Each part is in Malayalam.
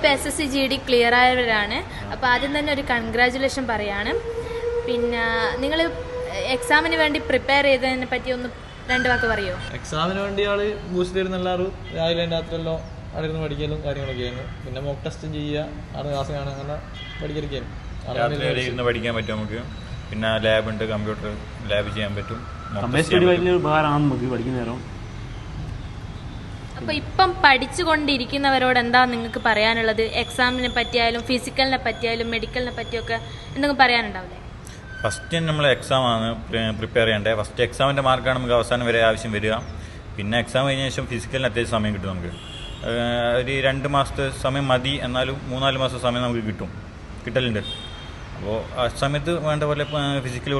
ഇപ്പോൾ SSC GD ക്ലിയർ ആയവരാണ്. അപ്പോൾ ആദ്യം തന്നെ ഒരു കൺഗ്രാജുലേഷൻ പറയാണ്. പിന്നെ നിങ്ങൾ എക്സാമിന് വേണ്ടി പ്രിപ്പയർ ചെയ്തതിനെ പറ്റി ഒന്ന് 2 വാക്ക് പറയുമോ? എക്സാമിന് വേണ്ടി ആള് ബൂസ്റ്റ് തരുന്ന എല്ലാവരും രാവിലെ രാത്രിയെല്ലാം അവിടെ ഇരുന്ന് പഠിക്കലും കാര്യങ്ങളൊക്കെയായിരുന്നു. പിന്നെ മോക്ക് ടെസ്റ്റും ചെയ്യുക, അവിടെ ക്ലാസ് കാണുക, അങ്ങനെ പഠിക്കലൊക്കെയായിരുന്നു. രാത്രി ഇരുന്ന് പഠിക്കാൻ പറ്റും നമുക്ക്. പിന്നെ ലാബ് ഉണ്ട്, കമ്പ്യൂട്ടർ ലാബ് ചെയ്യാൻ പറ്റും. വലിയൊരു ഉപകാരമാണ് നമുക്ക് പഠിക്കുന്ന നേരം. അപ്പോൾ ഇപ്പം പഠിച്ചുകൊണ്ടിരിക്കുന്നവരോട് എന്താ നിങ്ങൾക്ക് പറയാനുള്ളത്? എക്സാമിനെ പറ്റിയായാലും ഫിസിക്കലിനെ പറ്റിയായാലും മെഡിക്കലിനെ പറ്റിയൊക്കെ എന്തെങ്കിലും പറയാനുണ്ടാവില്ലേ? ഫസ്റ്റ് നമ്മൾ എക്സാമാണ് പ്രിപ്പയർ ചെയ്യേണ്ടത്. ഫസ്റ്റ് എക്സാമിൻ്റെ മാർക്കാണ് നമുക്ക് അവസാനം വരെ ആവശ്യം വരിക. പിന്നെ എക്സാം കഴിഞ്ഞ ശേഷം ഫിസിക്കലിന് അത്യാവശ്യം സമയം കിട്ടും. നമുക്ക് ഒരു 2 മാസത്തെ സമയം മതി, എന്നാലും 3-4 മാസത്തെ സമയം നമുക്ക് കിട്ടലുണ്ട്. അപ്പോൾ ആ സമയത്ത് വേണ്ട പോലെ ഫിസിക്കൽ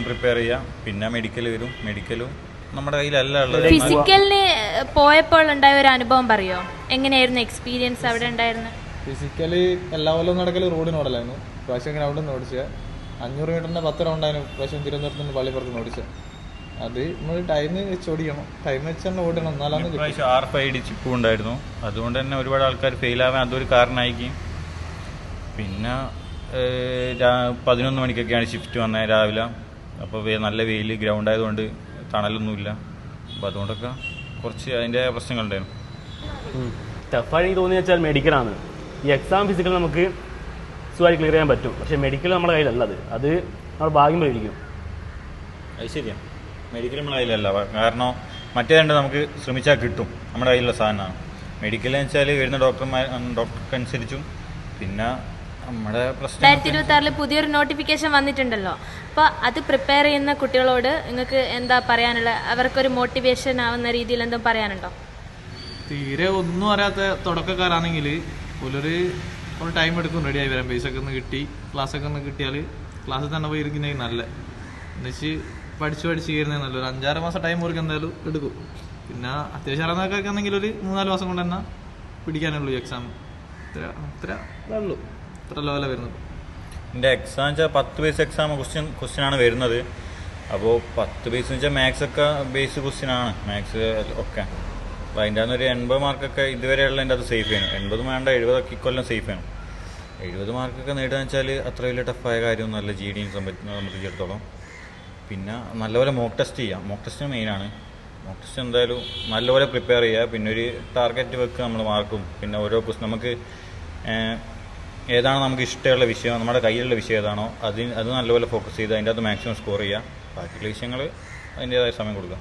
പ്രിപ്പയർ ചെയ്യുക. പിന്നെ മെഡിക്കൽ വരും. മെഡിക്കലും നമ്മുടെ കയ്യിലല്ല ഉള്ളത്. ഫിസിക്കലിന് പോയപ്പോൾ ഉണ്ടായ ഒരു അനുഭവം പറയോ? എങ്ങനെയായിരുന്നു എക്സ്പീരിയൻസ് അവിടെ ഉണ്ടായിരുന്നത്? ഫിസിക്കല് എല്ലാ കൊല്ലം നടക്കൽ റോഡിനോടല്ലായിരുന്നു. പ്രാവശ്യം ഗ്രൗണ്ടിൽ നിന്ന് ഓടിച്ചത് 500 മീറ്ററിൻ്റെ 10 റൗണ്ടായിരുന്നു. പ്രാവശ്യം തിരുവനന്തപുരത്ത് നിന്ന് പള്ളിപ്പുറത്ത് ഓടിച്ചത്. അത് നമ്മൾ ടൈം വെച്ച് ഓടിക്കണം, ടൈം വെച്ച് തന്നെ ഓടണം, എന്നാലാണ്. പ്രാവശ്യം RFID ചിപ്പും ഉണ്ടായിരുന്നു. അതുകൊണ്ട് തന്നെ ഒരുപാട് ആൾക്കാർ ഫെയിലാവാൻ അതൊരു കാരണമായിരിക്കും. പിന്നെ 11 മണിക്കൊക്കെയാണ് ഷിഫ്റ്റ് വന്നത് രാവിലെ. അപ്പോൾ നല്ല വെയിൽ, ഗ്രൗണ്ട് ആയതുകൊണ്ട് തണലൊന്നുമില്ല. അപ്പോൾ അതുകൊണ്ടൊക്കെ കുറച്ച് അതിൻ്റെ പ്രശ്നങ്ങളുണ്ടായിരുന്നു. ടഫായി എനിക്ക് തോന്നിയെന്ന് വെച്ചാൽ മെഡിക്കലാണ്. ഈ എക്സാം ഫിസിക്കൽ നമുക്ക് സുഖമായി ക്ലിയർ ചെയ്യാൻ പറ്റും. പക്ഷേ മെഡിക്കൽ നമ്മുടെ കയ്യിലല്ലത്. അത് നമ്മൾ ഭാഗ്യം പോയിരിക്കും. അത് ശരിയാണ്, മെഡിക്കൽ നമ്മുടെ കയ്യിലല്ല. കാരണം മറ്റേ രണ്ട് നമുക്ക് ശ്രമിച്ചാൽ കിട്ടും, നമ്മുടെ കയ്യിലുള്ള സാധനമാണ്. മെഡിക്കൽ എന്ന് വെച്ചാൽ വരുന്ന ഡോക്ടർക്കനുസരിച്ചും പിന്നെ നമ്മുടെ പ്രശ്നം. 2026 പുതിയൊരു നോട്ടിഫിക്കേഷൻ വന്നിട്ടുണ്ടല്ലോ. അപ്പോൾ അത് പ്രിപ്പയർ ചെയ്യുന്ന കുട്ടികളോട് നിങ്ങൾക്ക് എന്താ പറയാനുള്ള? അവർക്കൊരു മോട്ടിവേഷൻ ആവുന്ന രീതിയിൽ എന്തും പറയാനുണ്ടോ? തീരെ ഒന്നും അറിയാത്ത തുടക്കക്കാരാണെങ്കിൽ ഒരു ടൈം എടുക്കും റെഡിയായി വരാൻ. ബേസൊക്കെ ഒന്ന് കിട്ടി, ക്ലാസ്സൊക്കെ ഒന്ന് കിട്ടിയാൽ ക്ലാസ്സിൽ തന്നെ പോയി ഇരിക്കുന്നതിന് നല്ല എന്നുവെച്ച് പഠിച്ച് കയറുന്നത് നല്ല. ഒരു 5-6 മാസം ടൈം അവർക്ക് എന്തായാലും എടുക്കും. പിന്നെ അത്യാവശ്യം അറിയാവുന്നതൊക്കെ ആണെങ്കിൽ ഒരു 3-4 മാസം കൊണ്ട് തന്നെ പിടിക്കാനുള്ളൂ എക്സാം. ഇത്ര ഉള്ളൂ, ഇത്ര ലെവല വരുന്നത്. എൻ്റെ എക്സാം വെച്ചാൽ 10 ബേസ് എക്സാം ക്വസ്റ്റ്യൻ ആണ് വരുന്നത്. അപ്പോൾ 10 ബേസ് വെച്ചാൽ മാത്സ് ഒക്കെ ബേസ് ക്വസ്റ്റ്യൻ ആണ്, മാത്സ് ഒക്കെ. അപ്പോൾ അതിൻ്റെ അകത്ത് ഒരു 80 മാർക്കൊക്കെ ഇതുവരെയുള്ള എൻ്റെ അത് സേഫ് ചെയ്യണം. 80 വേണ്ട, 70 ഇക്കൊല്ലം സേഫ് ചെയ്യണം. 70 മാർക്കൊക്കെ നേടുക വെച്ചാൽ അത്ര വലിയ ടഫായ കാര്യമൊന്നുമല്ല GD സംബന്ധിച്ചിടത്തോളം. പിന്നെ നല്ലപോലെ മോക്ക് ടെസ്റ്റ് ചെയ്യാം. മോക്ക് ടെസ്റ്റ് മെയിനാണ്. മോക്ക് ടെസ്റ്റ് എന്തായാലും നല്ലപോലെ പ്രിപ്പയർ ചെയ്യുക. പിന്നെ ഒരു ടാർഗറ്റ് വെക്കുക, നമ്മൾ മാർക്കും. പിന്നെ ഓരോ ക്വസ്റ്റ്യൻ നമുക്ക് ഏതാണോ നമുക്ക് ഇഷ്ടമുള്ള വിഷയം, നമ്മുടെ കയ്യിലുള്ള വിഷയം ഏതാണോ അത് നല്ലപോലെ ഫോക്കസ് ചെയ്ത് അതിൻ്റെ അകത്ത് മാക്സിമം സ്കോർ ചെയ്യുക. ബാക്കിയുള്ള വിഷയങ്ങൾ അതിൻ്റേതായ സമയം കൊടുക്കുക.